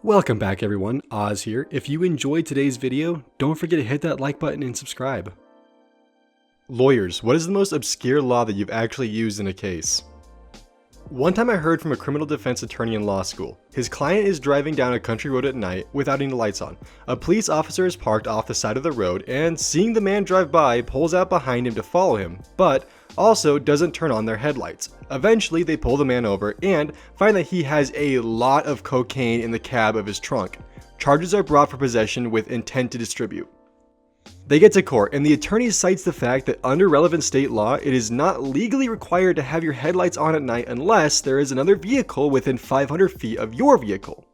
Welcome back everyone, Oz here. If you enjoyed today's video, don't forget to hit that like button and subscribe. Lawyers, what is the most obscure law that you've actually used in a case? One time I heard from a criminal defense attorney in law school. His client is driving down a country road at night without any lights on. A police officer is parked off the side of the road and, seeing the man drive by, pulls out behind him to follow him, but also doesn't turn on their headlights. Eventually, they pull the man over and find that he has a lot of cocaine in the cab of his trunk. Charges are brought for possession with intent to distribute. They get to court, and the attorney cites the fact that under relevant state law, it is not legally required to have your headlights on at night unless there is another vehicle within 500 feet of your vehicle.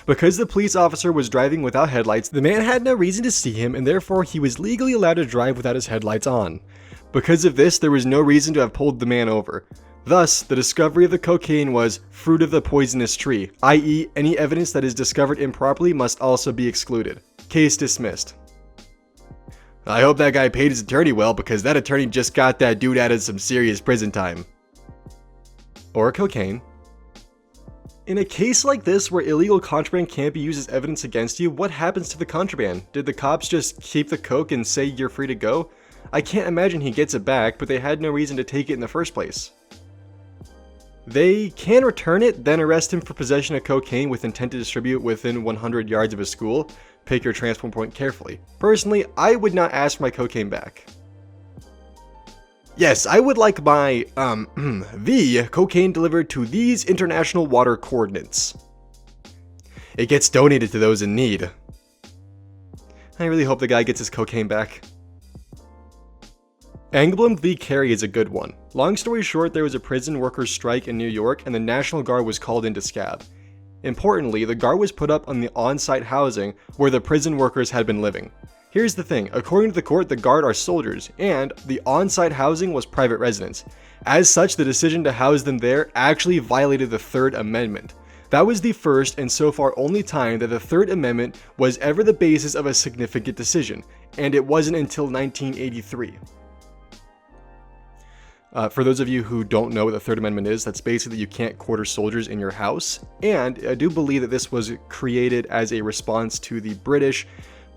Because the police officer was driving without headlights, the man had no reason to see him, and therefore he was legally allowed to drive without his headlights on. Because of this, there was no reason to have pulled the man over. Thus, the discovery of the cocaine was fruit of the poisonous tree, i.e., any evidence that is discovered improperly must also be excluded. Case dismissed. I hope that guy paid his attorney well, because that attorney just got that dude out of some serious prison time. Or cocaine. In a case like this where illegal contraband can't be used as evidence against you, what happens to the contraband? Did the cops just keep the coke and say you're free to go? I can't imagine he gets it back, but they had no reason to take it in the first place. They can return it, then arrest him for possession of cocaine with intent to distribute within 100 yards of a school. Pick your transport point carefully. Personally, I would not ask for my cocaine back. Yes, I would like my, the cocaine delivered to these international water coordinates. It gets donated to those in need. I really hope the guy gets his cocaine back. Anglebloom v. Carey is a good one. Long story short, there was a prison workers' strike in New York and the National Guard was called in to scab. Importantly, the guard was put up on the on-site housing where the prison workers had been living. Here's the thing, according to the court, the guard are soldiers, and the on-site housing was private residence. As such, the decision to house them there actually violated the Third Amendment. That was the first and so far only time that the Third Amendment was ever the basis of a significant decision, and it wasn't until 1983. For those of you who don't know what the Third Amendment is, that's basically you can't quarter soldiers in your house. And I do believe that this was created as a response to the British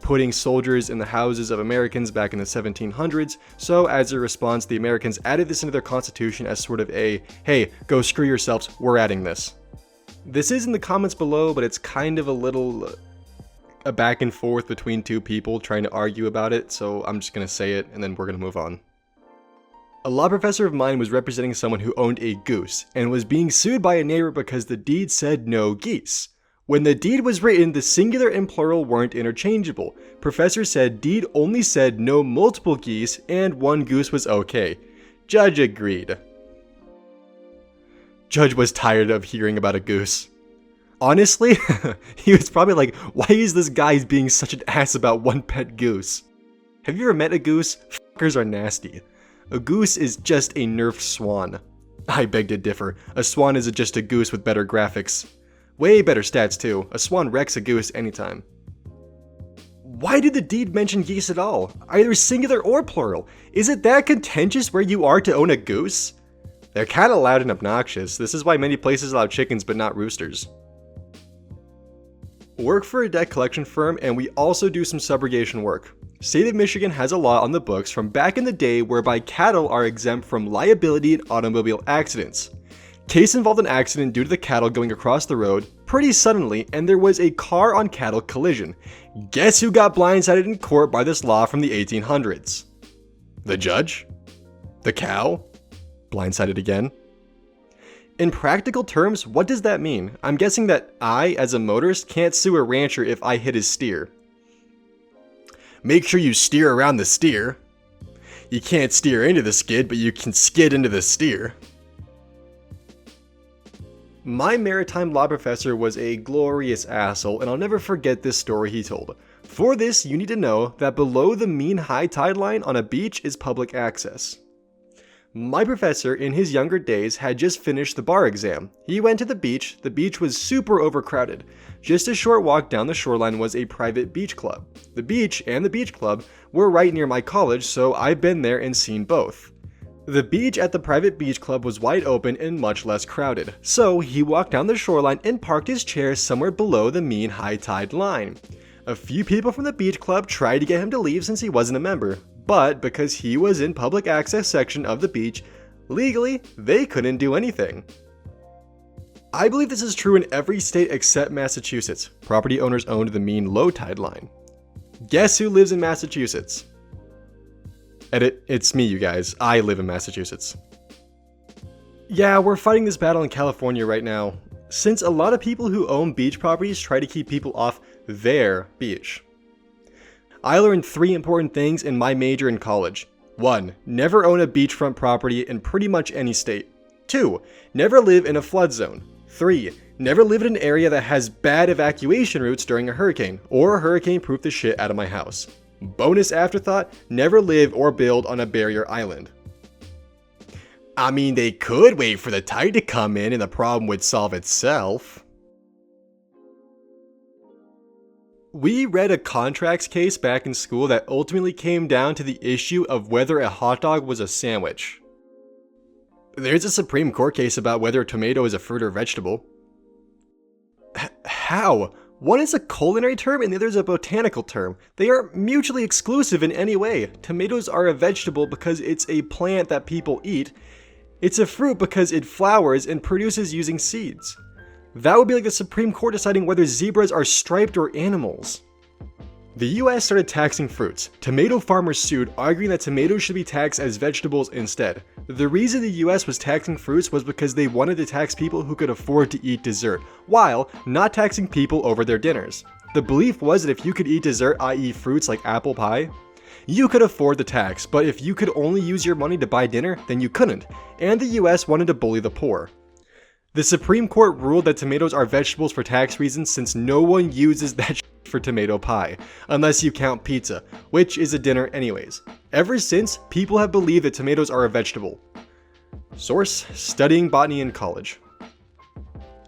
putting soldiers in the houses of Americans back in the 1700s. So as a response, the Americans added this into their constitution as sort of a, hey, go screw yourselves, we're adding this. This is in the comments below, but it's kind of a little a back and forth between two people trying to argue about it. So I'm just going to say it and then we're going to move on. A law professor of mine was representing someone who owned a goose and was being sued by a neighbor because the deed said no geese. When the deed was written, the singular and plural weren't interchangeable. Professor said deed only said no multiple geese and one goose was okay. Judge agreed. Judge was tired of hearing about a goose. Honestly, he was probably like, why is this guy being such an ass about one pet goose? Have you ever met a goose? Fuckers are nasty. A goose is just a nerfed swan. I beg to differ. A swan is just a goose with better graphics. Way better stats too. A swan wrecks a goose anytime. Why did the deed mention geese at all? Either singular or plural. Is it that contentious where you are to own a goose? They're kinda loud and obnoxious. This is why many places allow chickens but not roosters. Work for a debt collection firm, and we also do some subrogation work. State of Michigan has a law on the books from back in the day whereby cattle are exempt from liability in automobile accidents. Case involved an accident due to the cattle going across the road pretty suddenly, and there was a car on cattle collision. Guess who got blindsided in court by this law from the 1800s? The judge? The cow? Blindsided again? In practical terms, what does that mean? I'm guessing that I, as a motorist, can't sue a rancher if I hit his steer. Make sure you steer around the steer. You can't steer into the skid, but you can skid into the steer. My maritime law professor was a glorious asshole, and I'll never forget this story he told. For this, you need to know that below the mean high tide line on a beach is public access. My professor, in his younger days, had just finished the bar exam. He went to the beach was super overcrowded. Just a short walk down the shoreline was a private beach club. The beach and the beach club were right near my college, so I've been there and seen both. The beach at the private beach club was wide open and much less crowded, so he walked down the shoreline and parked his chair somewhere below the mean high tide line. A few people from the beach club tried to get him to leave since he wasn't a member, but because he was in public access section of the beach, legally, they couldn't do anything. I believe this is true in every state except Massachusetts. Property owners owned the mean low tide line. Guess who lives in Massachusetts? Edit, it's me, you guys. I live in Massachusetts. Yeah, we're fighting this battle in California right now, since a lot of people who own beach properties try to keep people off their beach. I learned 3 important things in my major in college. 1. Never own a beachfront property in pretty much any state. 2. Never live in a flood zone. 3. Never live in an area that has bad evacuation routes during a hurricane, or hurricane-proof the shit out of my house. Bonus afterthought, never live or build on a barrier island. I mean, they could wait for the tide to come in and the problem would solve itself. We read a contracts case back in school that ultimately came down to the issue of whether a hot dog was a sandwich. There's a Supreme Court case about whether a tomato is a fruit or vegetable. How? One is a culinary term and the other is a botanical term. They are mutually exclusive in any way. Tomatoes are a vegetable because it's a plant that people eat. It's a fruit because it flowers and produces using seeds. That would be like the Supreme Court deciding whether zebras are striped or animals. The US started taxing fruits. Tomato farmers sued, arguing that tomatoes should be taxed as vegetables instead. The reason the US was taxing fruits was because they wanted to tax people who could afford to eat dessert, while not taxing people over their dinners. The belief was that if you could eat dessert, i.e. fruits like apple pie, you could afford the tax, but if you could only use your money to buy dinner, then you couldn't, and the US wanted to bully the poor. The Supreme Court ruled that tomatoes are vegetables for tax reasons since no one uses that shit for tomato pie, unless you count pizza, which is a dinner anyways. Ever since, people have believed that tomatoes are a vegetable. Source: studying botany in college.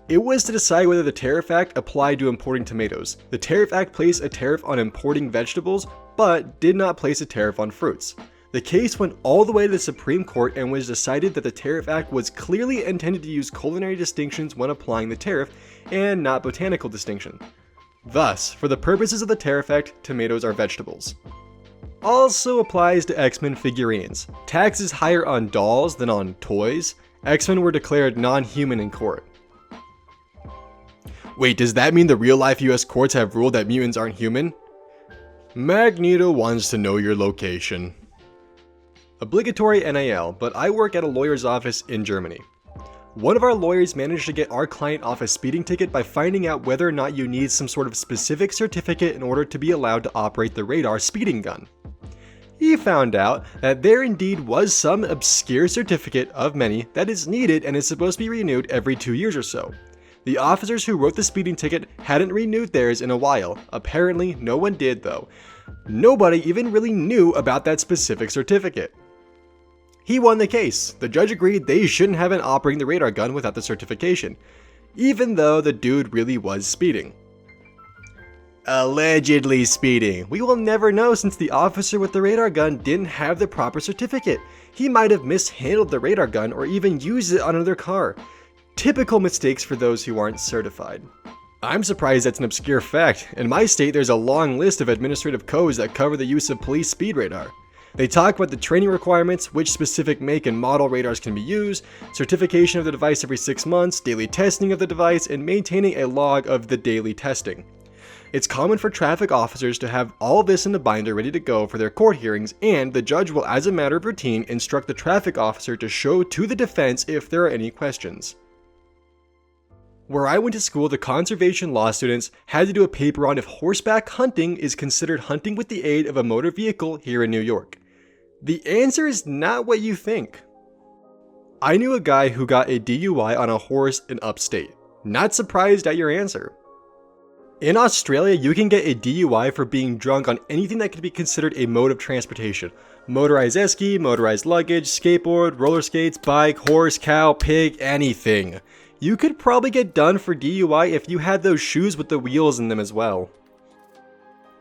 It was to decide whether the Tariff Act applied to importing tomatoes. The Tariff Act placed a tariff on importing vegetables, but did not place a tariff on fruits. The case went all the way to the Supreme Court and was decided that the Tariff Act was clearly intended to use culinary distinctions when applying the tariff, and not botanical distinction. Thus, for the purposes of the Tariff Act, tomatoes are vegetables. Also applies to X-Men figurines. Tax is higher on dolls than on toys. X-Men were declared non-human in court. Wait, does that mean the real-life US courts have ruled that mutants aren't human? Magneto wants to know your location. Obligatory NIL, but I work at a lawyer's office in Germany. One of our lawyers managed to get our client off a speeding ticket by finding out whether or not you need some sort of specific certificate in order to be allowed to operate the radar speeding gun. He found out that there indeed was some obscure certificate of many that is needed and is supposed to be renewed every 2 years or so. The officers who wrote the speeding ticket hadn't renewed theirs in a while. Apparently, no one did though. Nobody even really knew about that specific certificate. He won the case. The judge agreed they shouldn't have been operating the radar gun without the certification, even though the dude really was speeding. Allegedly speeding. We will never know since the officer with the radar gun didn't have the proper certificate. He might have mishandled the radar gun or even used it on another car. Typical mistakes for those who aren't certified. I'm surprised that's an obscure fact. In my state, there's a long list of administrative codes that cover the use of police speed radar. They talk about the training requirements, which specific make and model radars can be used, certification of the device every 6 months, daily testing of the device, and maintaining a log of the daily testing. It's common for traffic officers to have all this in the binder ready to go for their court hearings, and the judge will, as a matter of routine, instruct the traffic officer to show to the defense if there are any questions. Where I went to school, the conservation law students had to do a paper on if horseback hunting is considered hunting with the aid of a motor vehicle here in New York. The answer is not what you think. I knew a guy who got a DUI on a horse in upstate. Not surprised at your answer. In Australia, you can get a DUI for being drunk on anything that could be considered a mode of transportation. Motorized esky, motorized luggage, skateboard, roller skates, bike, horse, cow, pig, anything. You could probably get done for DUI if you had those shoes with the wheels in them as well.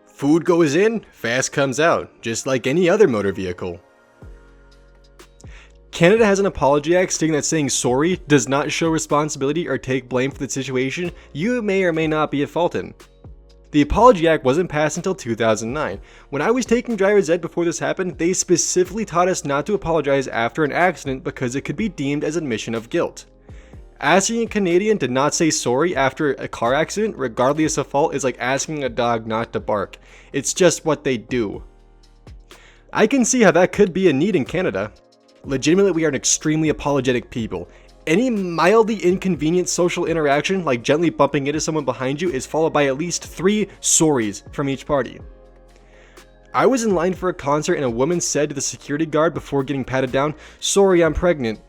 Food goes in, fast comes out, just like any other motor vehicle. Canada has an apology act stating that saying sorry does not show responsibility or take blame for the situation you may or may not be at fault in. The Apology Act wasn't passed until 2009. When I was taking driver's ed before this happened, they specifically taught us not to apologize after an accident because it could be deemed as admission of guilt. Asking a Canadian to not say sorry after a car accident, regardless of fault, is like asking a dog not to bark. It's just what they do. I can see how that could be a need in Canada. Legitimately, we are an extremely apologetic people. Any mildly inconvenient social interaction, like gently bumping into someone behind you, is followed by at least 3 sorries from each party. I was in line for a concert and a woman said to the security guard before getting patted down, "Sorry, I'm pregnant."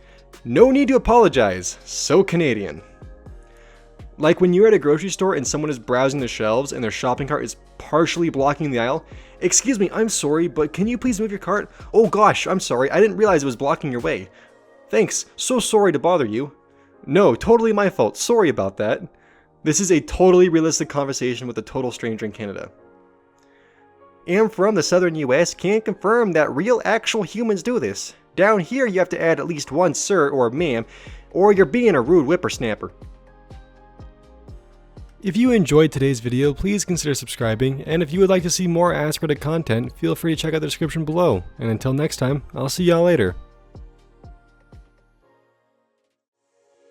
No need to apologize. So Canadian. Like when you're at a grocery store and someone is browsing the shelves and their shopping cart is partially blocking the aisle. "Excuse me, I'm sorry, but can you please move your cart?" "Oh gosh, I'm sorry, I didn't realize it was blocking your way." "Thanks, so sorry to bother you." "No, totally my fault, sorry about that." This is a totally realistic conversation with a total stranger in Canada. "Am from the southern US, can't confirm that real actual humans do this. Down here you have to add at least one sir or ma'am, or you're being a rude whippersnapper." If you enjoyed today's video, please consider subscribing, and if you would like to see more AskReddit content, feel free to check out the description below. And until next time, I'll see y'all later.